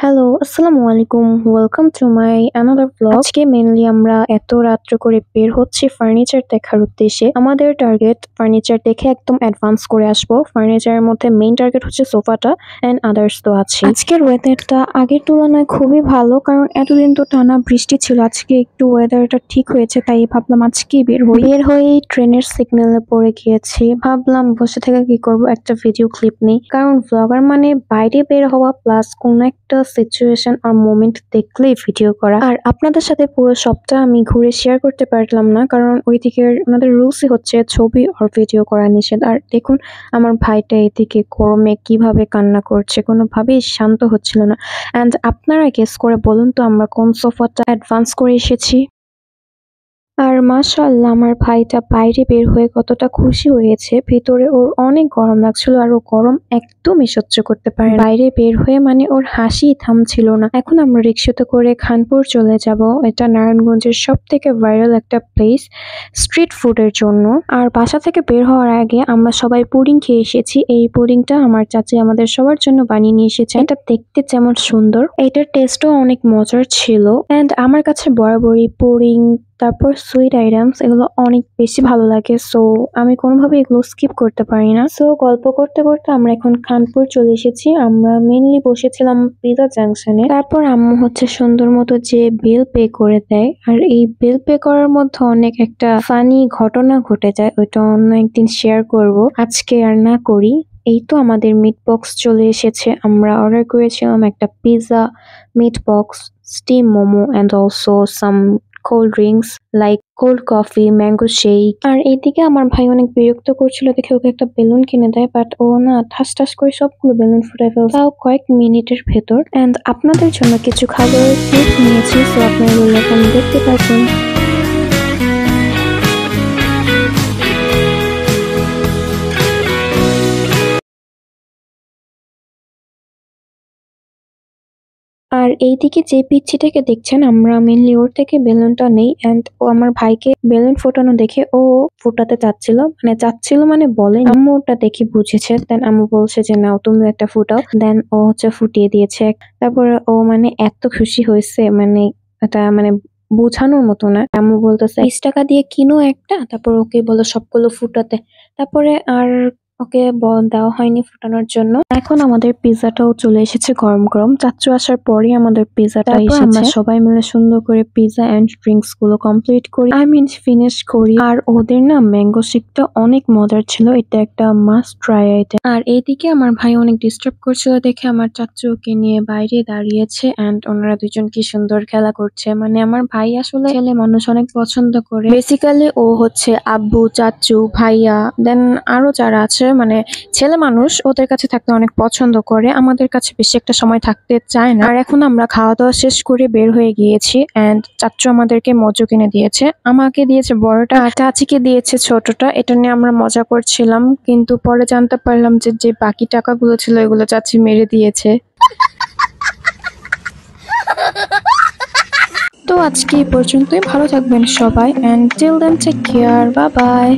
Hello, আসসালামু আলাইকুম। Welcome to my another vlog. আজকে মেইনলি আমরা এত রাত্র করে বের হচ্ছি ফার্নিচার দেখার উদ্দেশ্যে। আমাদের টার্গেট ফার্নিচার দেখে একদম অ্যাডভান্স করে আসবো। ফার্নিচারের মধ্যে মেইন টার্গেট হচ্ছে সোফাটা এন্ড আদার্স তো আছে। আজকের ওয়েদারটা আগের তুলনায় খুবই ভালো, কারণ এতদিন তো টানা বৃষ্টি ছিল। আজকে একটু ওয়েদারটা ঠিক হয়েছে, তাই ভাবলাম আজকেই বের হই। বের হয়েই ট্রেনের সিগন্যালে পড়ে গিয়েছি। ভাবলাম বসে থেকে কি করব, একটা ভিডিও ক্লিপ নেই, কারণ ভ্লগার মানে বাইরে বের হওয়া প্লাস কোন একটা সিচুয়েশন আর মোমেন্ট দেখলেই ভিডিও করা। আর আপনাদের সাথে পুরো সবটা আমি ঘুরে শেয়ার করতে পারলাম না, কারণ ওইদিকে ওনাদের রুলসই হচ্ছে ছবি আর ভিডিও করা নিষেধ। আর দেখুন আমার ভাইটা এদিকে গরমে কিভাবে কান্না করছে, কোনোভাবেই শান্ত হচ্ছিল না। অ্যান্ড আপনারা গেস করে বলুন তো আমরা কোন সোফাটা অ্যাডভান্স করে এসেছি। আর মাশাআল্লাহ আমার ভাইটা বাইরে বের হয়ে কতটা খুশি হয়েছে। ভিতরে ওর অনেক গরম লাগছিল, আর ও গরম একদমই সহ্য করতে পারে না। বাইরে বের হয়ে মানে ওর হাসি থামছিল না। এখন আমরা রিক্সাতে করে খানপুর চলে যাব। এটা নারায়ণগঞ্জের সবথেকে ভাইরাল একটা প্লেস স্ট্রিট ফুডের জন্য। আর বাসা থেকে বের হওয়ার আগে আমরা সবাই পুডিং খেয়ে এসেছি। এই পুডিংটা আমার চাচি আমাদের সবার জন্য বানিয়ে নিয়ে এসেছে। এটা দেখতে যেমন সুন্দর, এটার টেস্টও অনেক মজার ছিল। এন্ড আমার কাছে বরাবরই পুডিং তারপর সুইট আইটেমস এগুলো অনেক বেশি ভালো লাগে, সো আমি কোনোভাবে এগুলো স্কিপ করতে পারি না। সো গল্প করতে করতে আমরা এখন খানপুর চলে এসেছি। আমরা মেইনলি বসেছিলাম পিজা জাংশনে। তারপর আম্মু হচ্ছে সুন্দর মতো যে বিল পে করে দেয়। আর এই বিল পে করার মধ্যে অনেক একটা ফানি ঘটনা ঘটে যায়, ওইটা অন্য একদিন শেয়ার করব, আজকে আর না করি। এই তো আমাদের মিট বক্স চলে এসেছে। আমরা অর্ডার করেছিলাম একটা pizza, meat box, steam momo and also some cold drinks like cold coffee, mango shake. আর এইদিকে আমার ভাই অনেক বিরক্ত করছিল দেখে ওকে একটা বেলুন কিনে দেয়, বাট ও না ঠাস ঠাস করে সবগুলো বেলুন ফুটাই ফেলছে, তাও কয়েক মিনিটের ভেতর। এন্ড আপনাদের জন্য কিছু খাবারের ক্লিপ নিয়েছি, সো আপনারা এগুলো এখন দেখতে পাচ্ছেন। আর এইদিকে যে পিচ্ছিটাকে দেখছেন আমরা মেনলি ওর থেকে বেলুনটা নেই। এন্ড ও আমার ভাইকে বেলুন ফোটানো দেখে ও ফোটাতে চাচ্ছিল মানে বলে, আম্মু ওটা দেখে বুঝেছে। দেন আম্মু বলছে যে নাও তুমি একটা ফুটাও। দেন ও হচ্ছে ফুটিয়ে দিয়েছে। তারপরে ও মানে এত খুশি হয়েছে, মানে এটা মানে বোঝানোর মতো না। আম্মু বলতেছে 20 টাকা দিয়ে কিনো একটা, তারপর ওকে বলো সবগুলো ফুটাতে। তারপরে আর ওকে দেওয়া হয়নি ফুটানোর জন্য। এখন আমাদের পিজাটাও চলে এসেছে গরম গরম। চাচ্চু আসার পরই আমাদের পিজাটা এসেছে। আমরা সবাই মিলে সুন্দর করে পিজা এন্ড ড্রিঙ্কস গুলো কমপ্লিট করি, ফিনিশ করি। আর ওদের না ম্যাঙ্গো শেকটা অনেক মজার ছিল, এটা একটা মাস্ট ট্রাই আইটেম। আর এইদিকে আমার ভাই অনেক ডিস্টার্ব করছিল দেখে আমার চাচ্চু ওকে নিয়ে বাইরে দাঁড়িয়েছে। এন্ড ওনারা দুজন কি সুন্দর খেলা করছে। মানে আমার ভাই আসলে ছেলে মানুষ অনেক পছন্দ করে। বেসিক্যালি ও হচ্ছে আব্বু, চাচ্চু, ভাইয়া দেন আরো যারা আছে মানে ছেলে মানুষ, ওদের কাছে থাকতে অনেক পছন্দ করে, আমাদের কাছে বেশি একটা সময় থাকতে চায় না। আর এখন আমরা খাওয়া দাওয়া শেষ করে বের হয়ে গিয়েছি। এন্ড চাচ্চু আমাদেরকে মজু কিনে দিয়েছে, আমাকে দিয়েছে বড়টা আর চাচিকে দিয়েছে ছোটটা। এটা নিয়ে আমরা মজা করছিলাম, কিন্তু পরে জানতে পারলাম যে যে বাকি টাকাগুলো ছিল এগুলো চাচি মেরে দিয়েছে। তো আজকে এই পর্যন্তই। ভালো থাকবেন সবাই, and till then take care, bye by.